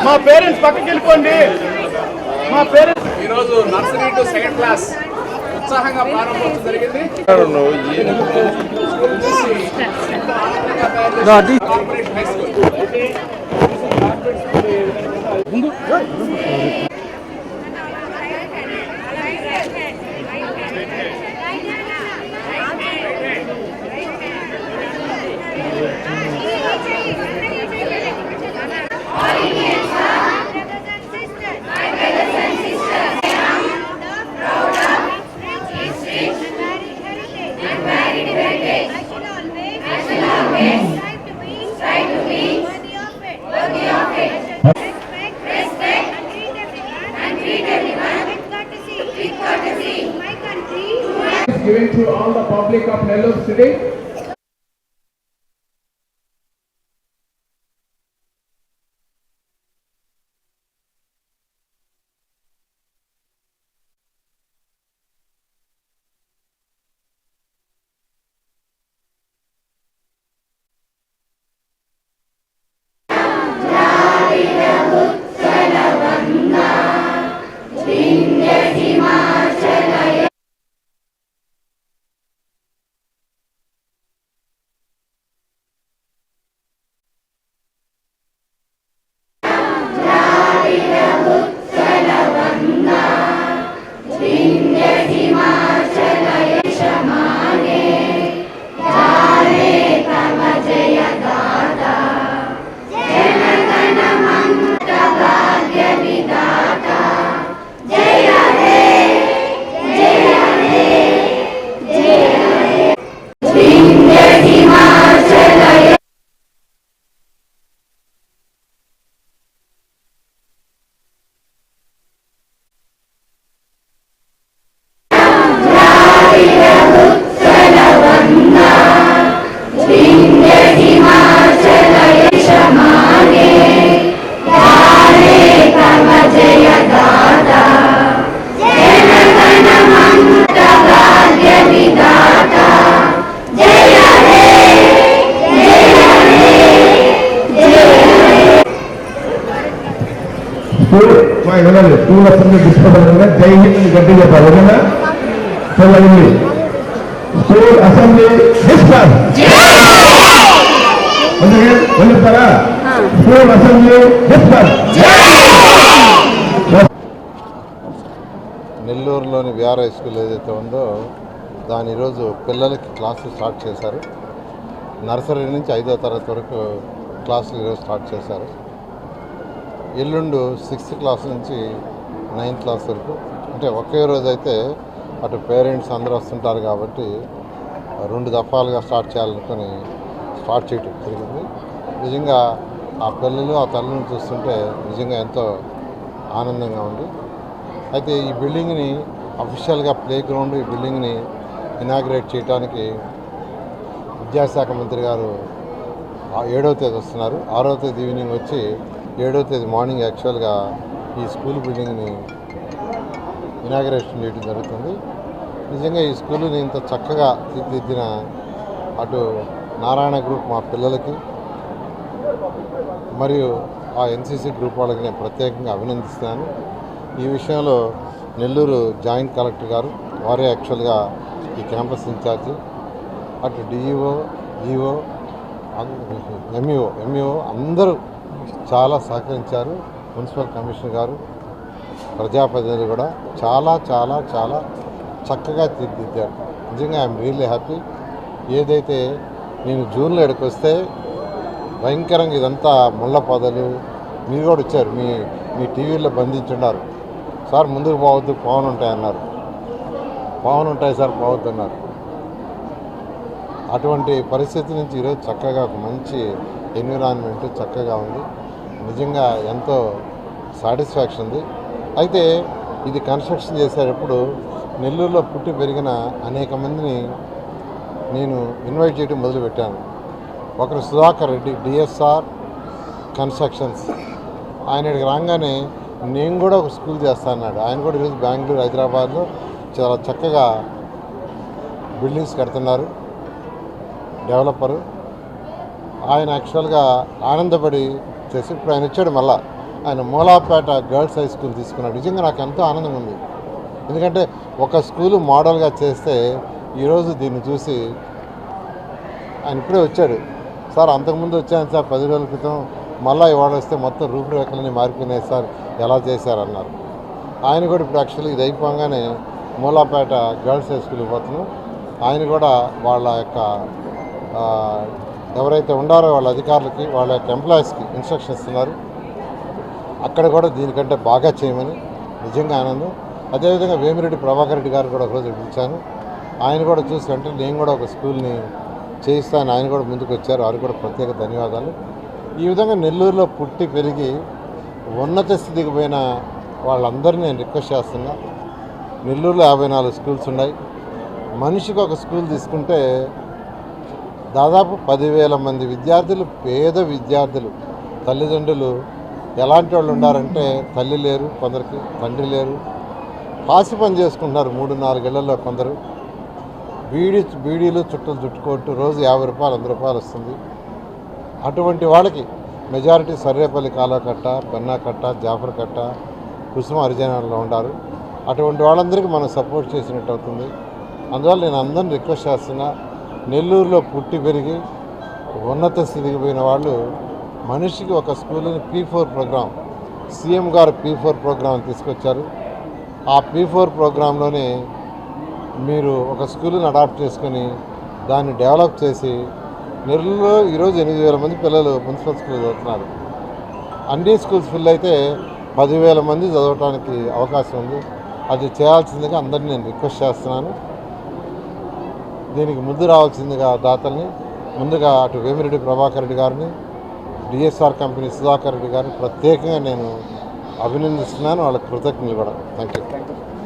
మా పేరెంట్స్ పక్కకి వెళ్ళిపోండి. మా పేరెంట్స్ ఈరోజు నర్సరీ టు సెకండ్ క్లాస్ ఉత్సాహంగా ప్రారంభోత్సవం జరిగింది. Corporate high school given to all the public of Nellore city. School assembly discussion जय हिंद गड्डी चलिए school assembly discuss school assembly discuss నెల్లూరులోని విఆర్ హై స్కూల్ ఏదైతే ఉందో దాని ఈరోజు పిల్లలకి క్లాసులు స్టార్ట్ చేశారు. నర్సరీ నుంచి 5వ తరగతి వరకు క్లాసులు ఈరోజు స్టార్ట్ చేశారు. ఎల్లుండు 6th క్లాస్ నుంచి 9th క్లాస్ వరకు, అంటే ఒకే రోజు అయితే అటు పేరెంట్స్ అందరూ వస్తుంటారు కాబట్టి 2 దఫాలుగా స్టార్ట్ చేయాలనుకొని స్టార్ట్ చేయడం జరిగింది. నిజంగా ఆ పిల్లలు ఆ తల్లిని చూస్తుంటే నిజంగా ఎంతో ఆనందంగా ఉంది. అయితే ఈ బిల్డింగ్ని అఫీషియల్గా ప్లే గ్రౌండ్ ఈ బిల్డింగ్ని ఇనాగ్రేట్ చేయడానికి విద్యాశాఖ మంత్రి గారు 7వ తేదీ వస్తున్నారు. 6వ తేదీ ఈవినింగ్ వచ్చి 7వ తేదీ మార్నింగ్ యాక్చువల్గా ఈ స్కూల్ బిల్డింగ్ని ఇనాగ్రేషన్ చేయడం జరుగుతుంది. నిజంగా ఈ స్కూల్ని ఇంత చక్కగా తీర్చిదిద్దిన అటు నారాయణ గ్రూప్ మా పిల్లలకి మరియు ఆ ఎన్సీసీ గ్రూప్ వాళ్ళకి నేను ప్రత్యేకంగా అభినందిస్తున్నాను. ఈ విషయంలో నెల్లూరు జాయింట్ కలెక్టర్ గారు వారే యాక్చువల్గా ఈ క్యాంపస్ ఇన్ఛార్జి, అటు డిఈఓ, ఈఓ, ఎంఈఓ అందరూ చాలా సహకరించారు. మున్సిపల్ కమిషనర్ గారు, ప్రజాప్రతినిధులు కూడా చాలా చాలా చాలా చక్కగా తీర్చిదిద్దారు. నిజంగా ఐఎమ్ రియల్లీ హ్యాపీ. ఏదైతే నేను జూన్లో ఇక్కడికి వస్తే భయంకరంగా ఇదంతా ముళ్ళ పొదలు, మీరు కూడా వచ్చారు, మీ టీవీలో బంధించున్నారు. సార్ ముందుకు పోవద్దు, పవన్ ఉంటాయన్నారు. పవన్ ఉంటాయి సార్, పోవద్దు అన్నారు. అటువంటి పరిస్థితి నుంచి ఈరోజు చక్కగా ఒక మంచి ఎన్విరాన్మెంట్ చక్కగా ఉంది. నిజంగా ఎంతో సాటిస్ఫాక్షన్ ఉంది. అయితే ఇది కన్స్ట్రక్షన్ చేసేటప్పుడు నెల్లూరులో పుట్టి పెరిగిన అనేక మందిని నేను ఇన్వైట్ చేయడం మొదలుపెట్టాను. ఒకరు సుధాకర్ రెడ్డి, డిఎస్ఆర్ కన్స్ట్రక్షన్స్. ఆయన ఇక్కడికి రాగానే నేను కూడా ఒక స్కూల్ చేస్తా అన్నాడు. ఆయన కూడా ఈరోజు బెంగళూరు, హైదరాబాద్లో చాలా చక్కగా బిల్డింగ్స్ కడుతున్నారు, డెవలపరు. ఆయన యాక్చువల్గా ఆనందపడి చేసి ఇప్పుడు ఆయన వచ్చాడు. మళ్ళా ఆయన మూలాపేట గర్ల్స్ హై స్కూల్ తీసుకున్నాడు. నిజంగా నాకు ఎంతో ఆనందం ఉంది. ఎందుకంటే ఒక స్కూలు మోడల్గా చేస్తే ఈరోజు దీన్ని చూసి ఆయన ఇప్పుడే వచ్చాడు. సార్ అంతకుముందు వచ్చాను సార్ 10 రోజుల క్రితం, మళ్ళీ ఇవాళ వస్తే మొత్తం రూపురేఖలన్నీ మారిపోయినాయి సార్, ఎలా చేశారన్నారు. ఆయన కూడా ఇప్పుడు యాక్చువల్లీ ఇది అయిపోగానే మూలాపేట గర్ల్స్ హై స్కూల్కి పోతున్నాం. ఆయన కూడా వాళ్ళ యొక్క ఎవరైతే ఉండారో వాళ్ళ అధికారులకి, వాళ్ళ యొక్క ఎంప్లాయీస్కి ఇన్స్ట్రక్షన్స్ ఇస్తున్నారు. అక్కడ కూడా దీనికంటే బాగా చేయమని నిజంగా ఆనందం. అదేవిధంగా వేమిరెడ్డి ప్రభాకర్ రెడ్డి గారు కూడా ఒకరోజు పిలిచాను. ఆయన కూడా చూసి అంటే నేను కూడా ఒక స్కూల్ని చేయిస్తాను, ఆయన కూడా ముందుకు వచ్చారు. వారికి కూడా ప్రత్యేక ధన్యవాదాలు. ఈ విధంగా నెల్లూరులో పుట్టి పెరిగి ఉన్నత స్థితికి పోయిన వాళ్ళందరినీ నేను రిక్వెస్ట్ చేస్తున్నా. నెల్లూరులో 54 స్కూల్స్ ఉన్నాయి. మనిషికి ఒక స్కూల్ తీసుకుంటే దాదాపు 10,000 మంది విద్యార్థులు, పేద విద్యార్థులు, తల్లిదండ్రులు ఎలాంటి వాళ్ళు ఉన్నారంటే తల్లి లేరు, కొందరికి తండ్రి లేరు, పాసి పని చేసుకుంటున్నారు 3-4 ఏళ్లలో. కొందరు బీడీలు చుట్టలు చుట్టుకోట్టు రోజు 50 రూపాయలు 100 రూపాయలు వస్తుంది. అటువంటి వాళ్ళకి మెజారిటీ సర్రేపల్లి కాలువకట్ట, పెన్నాకట్ట, జాఫర్ కట్ట, కుసుమ హరిజనాల్లో ఉన్నారు. అటువంటి వాళ్ళందరికీ మనం సపోర్ట్ చేసినట్టు అవుతుంది. అందువల్ల నేను అందరిని రిక్వెస్ట్ చేస్తున్నా, నెల్లూరులో పుట్టి పెరిగి ఉన్నత స్థితికి పోయిన వాళ్ళు మనిషికి ఒక స్కూల్ని P4 ప్రోగ్రాం, సీఎం గారు P4 ప్రోగ్రాం తీసుకొచ్చారు. ఆ P4 ప్రోగ్రాంలోనే మీరు ఒక స్కూల్ని అడాప్ట్ చేసుకొని దాన్ని డెవలప్ చేసి నెల్లూరులో ఈరోజు 8,000 మంది పిల్లలు మున్సిపల్ స్కూల్ చదువుతున్నారు. అన్ని స్కూల్స్ ఫుల్ అయితే 10,000 మంది చదవడానికి అవకాశం ఉంది. అది చేయాల్సిందిగా అందరినీ నేను రిక్వెస్ట్ చేస్తున్నాను. దీనికి ముందు రావాల్సిందిగా దాతల్ని, ముందుగా అటు వేమిరెడ్డి ప్రభాకర్ రెడ్డి గారిని, డిఎస్ఆర్ కంపెనీ సుధాకర్ రెడ్డి గారిని ప్రత్యేకంగా నేను అభినందిస్తున్నాను. వాళ్ళకి కృతజ్ఞతలు కూడా. Thank you.